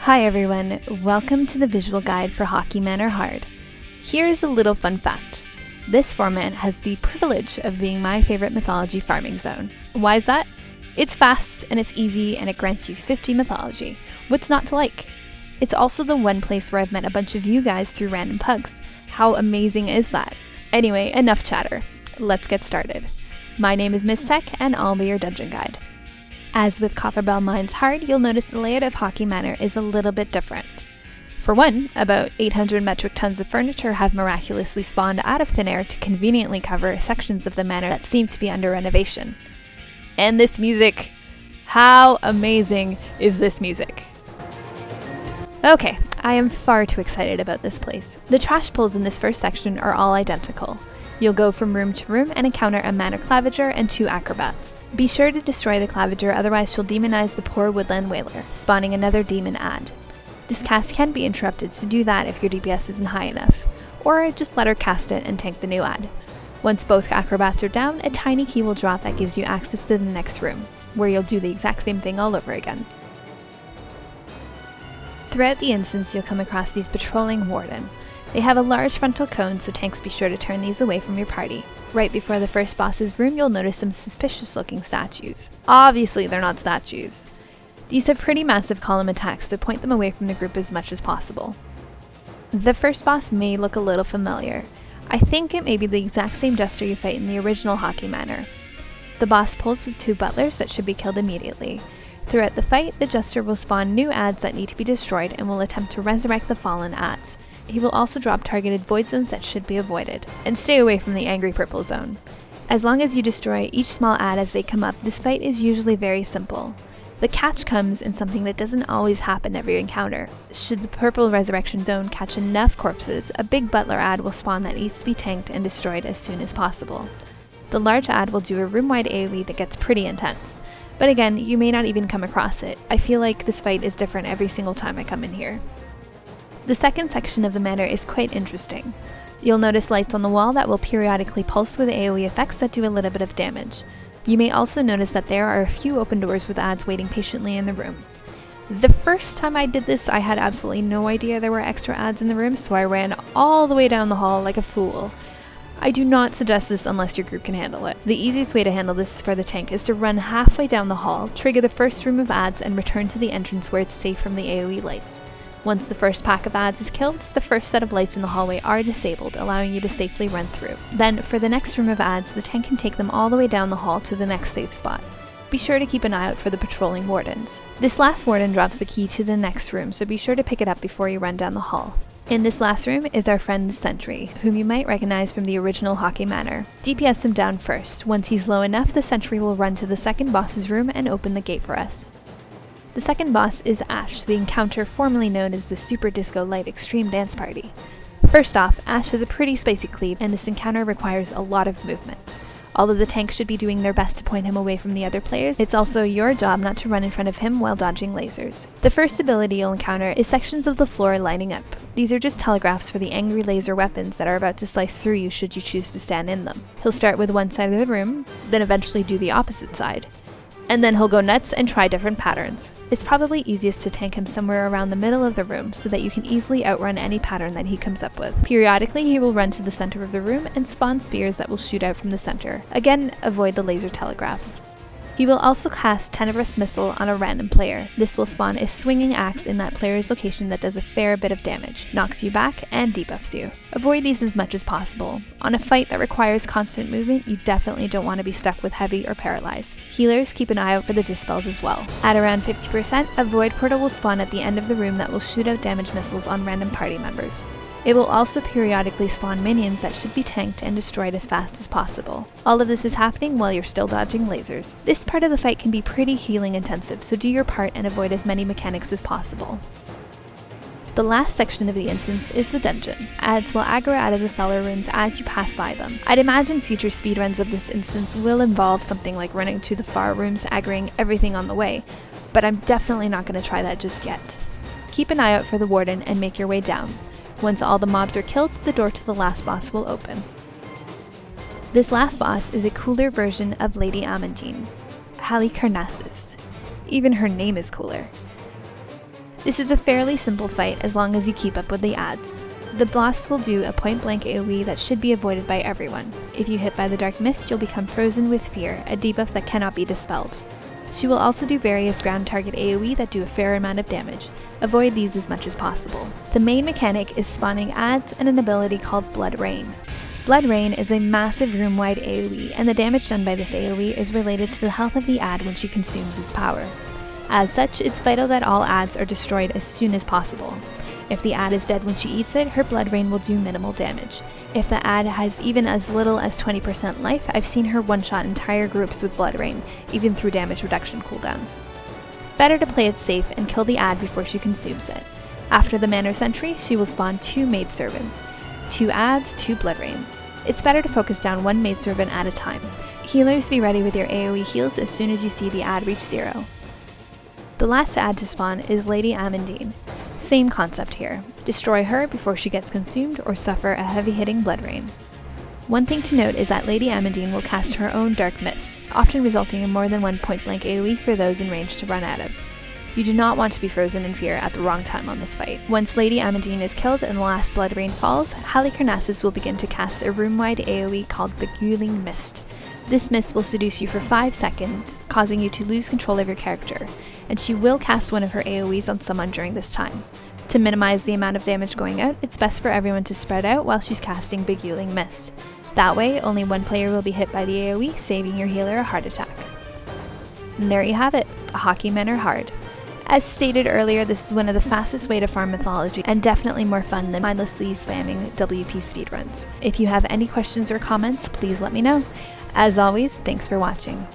Hi everyone, welcome to the visual guide for Haukke Manor Hard. Here's a little fun fact. This format has the privilege of being my favorite mythology farming zone. Why is that? It's fast and it's easy and it grants you 50 mythology. What's not to like? It's also the one place where I've met a bunch of you guys through random pugs. How amazing is that? Anyway, enough chatter. Let's get started. My name is Ms. Tech and I'll be your dungeon guide. As with Copperbell Mines Hard, you'll notice the layout of Haukke Manor is a little bit different. For one, about 800 metric tons of furniture have miraculously spawned out of thin air to conveniently cover sections of the manor that seem to be under renovation. And this music! How amazing is this music? Okay, I am far too excited about this place. The trash pulls in this first section are all identical. You'll go from room to room and encounter a manor claviger and 2 acrobats. Be sure to destroy the claviger, otherwise she'll demonize the poor woodland whaler, spawning another demon ad. This cast can be interrupted, so do that if your DPS isn't high enough, or just let her cast it and tank the new ad. Once both acrobats are down, a tiny key will drop that gives you access to the next room, where you'll do the exact same thing all over again. Throughout the instance, you'll come across these patrolling warden. They have a large frontal cone, so tanks be sure to turn these away from your party. Right before the first boss's room, you'll notice some suspicious looking statues. Obviously, they're not statues. These have pretty massive column attacks, so point them away from the group as much as possible. The first boss may look a little familiar. I think it may be the exact same jester you fight in the original Haukke Manor. The boss pulls with 2 butlers that should be killed immediately. Throughout the fight, the jester will spawn new ads that need to be destroyed and will attempt to resurrect the fallen ads. He will also drop targeted void zones that should be avoided, and stay away from the angry purple zone. As long as you destroy each small ad as they come up, this fight is usually very simple. The catch comes in something that doesn't always happen every encounter. Should the purple resurrection zone catch enough corpses, a big butler ad will spawn that needs to be tanked and destroyed as soon as possible. The large ad will do a room-wide AoE that gets pretty intense. But again, you may not even come across it. I feel like this fight is different every single time I come in here. The second section of the manor is quite interesting. You'll notice lights on the wall that will periodically pulse with AoE effects that do a little bit of damage. You may also notice that there are a few open doors with ads waiting patiently in the room. The first time I did this, I had absolutely no idea there were extra ads in the room, so I ran all the way down the hall like a fool. I do not suggest this unless your group can handle it. The easiest way to handle this for the tank is to run halfway down the hall, trigger the first room of ads, and return to the entrance where it's safe from the AoE lights. Once the first pack of ads is killed, the first set of lights in the hallway are disabled, allowing you to safely run through. Then, for the next room of ads, the tank can take them all the way down the hall to the next safe spot. Be sure to keep an eye out for the patrolling wardens. This last warden drops the key to the next room, so be sure to pick it up before you run down the hall. In this last room is our friend Sentry, whom you might recognize from the original Haukke Manor. DPS him down first. Once he's low enough, the Sentry will run to the second boss's room and open the gate for us. The second boss is Ashe, the encounter formerly known as the Super Disco Light Extreme Dance Party. First off, Ashe has a pretty spicy cleave, and this encounter requires a lot of movement. Although the tank should be doing their best to point him away from the other players, it's also your job not to run in front of him while dodging lasers. The first ability you'll encounter is sections of the floor lining up. These are just telegraphs for the angry laser weapons that are about to slice through you should you choose to stand in them. He'll start with one side of the room, then eventually do the opposite side. And then he'll go nuts and try different patterns. It's probably easiest to tank him somewhere around the middle of the room so that you can easily outrun any pattern that he comes up with. Periodically, he will run to the center of the room and spawn spears that will shoot out from the center. Again, avoid the laser telegraphs. He will also cast Tenebrous Missile on a random player. This will spawn a swinging axe in that player's location that does a fair bit of damage, knocks you back, and debuffs you. Avoid these as much as possible. On a fight that requires constant movement, you definitely don't want to be stuck with heavy or paralyzed. Healers, keep an eye out for the dispels as well. At around 50%, a void portal will spawn at the end of the room that will shoot out damage missiles on random party members. It will also periodically spawn minions that should be tanked and destroyed as fast as possible. All of this is happening while you're still dodging lasers. This part of the fight can be pretty healing intensive, so do your part and avoid as many mechanics as possible. The last section of the instance is the dungeon. Ads will aggro out of the cellar rooms as you pass by them. I'd imagine future speedruns of this instance will involve something like running to the far rooms, aggroing everything on the way, but I'm definitely not going to try that just yet. Keep an eye out for the warden and make your way down. Once all the mobs are killed, the door to the last boss will open. This last boss is a cooler version of Lady Almondine, Halicarnassus. Even her name is cooler. This is a fairly simple fight as long as you keep up with the adds. The boss will do a point-blank AoE that should be avoided by everyone. If you hit by the Dark Mist, you'll become frozen with fear, a debuff that cannot be dispelled. She will also do various ground target AoE that do a fair amount of damage. Avoid these as much as possible. The main mechanic is spawning adds and an ability called Blood Rain. Blood Rain is a massive room-wide AoE, and the damage done by this AoE is related to the health of the add when she consumes its power. As such, it's vital that all adds are destroyed as soon as possible. If the add is dead when she eats it, her Blood Rain will do minimal damage. If the add has even as little as 20% life, I've seen her one-shot entire groups with Blood Rain, even through damage reduction cooldowns. Better to play it safe and kill the add before she consumes it. After the Manor Sentry, she will spawn 2 maidservants. 2 adds, 2 Blood Rains. It's better to focus down 1 maidservant at a time. Healers, be ready with your AoE heals as soon as you see the add reach 0. The last add to spawn is Lady Almondine. Same concept here. Destroy her before she gets consumed or suffer a heavy-hitting Blood Rain. One thing to note is that Lady Almondine will cast her own Dark Mist, often resulting in more than 1 point-blank AoE for those in range to run out of. You do not want to be frozen in fear at the wrong time on this fight. Once Lady Almondine is killed and the last Blood Rain falls, Halicarnassus will begin to cast a room-wide AoE called Beguiling Mist. This mist will seduce you for 5 seconds, causing you to lose control of your character, and she will cast one of her AoEs on someone during this time. To minimize the amount of damage going out, it's best for everyone to spread out while she's casting Beguiling Mist. That way, only one player will be hit by the AoE, saving your healer a heart attack. And there you have it, a Haukke Manor hard. As stated earlier, this is one of the fastest way to farm mythology, and definitely more fun than mindlessly spamming WP speedruns. If you have any questions or comments, please let me know. As always, thanks for watching.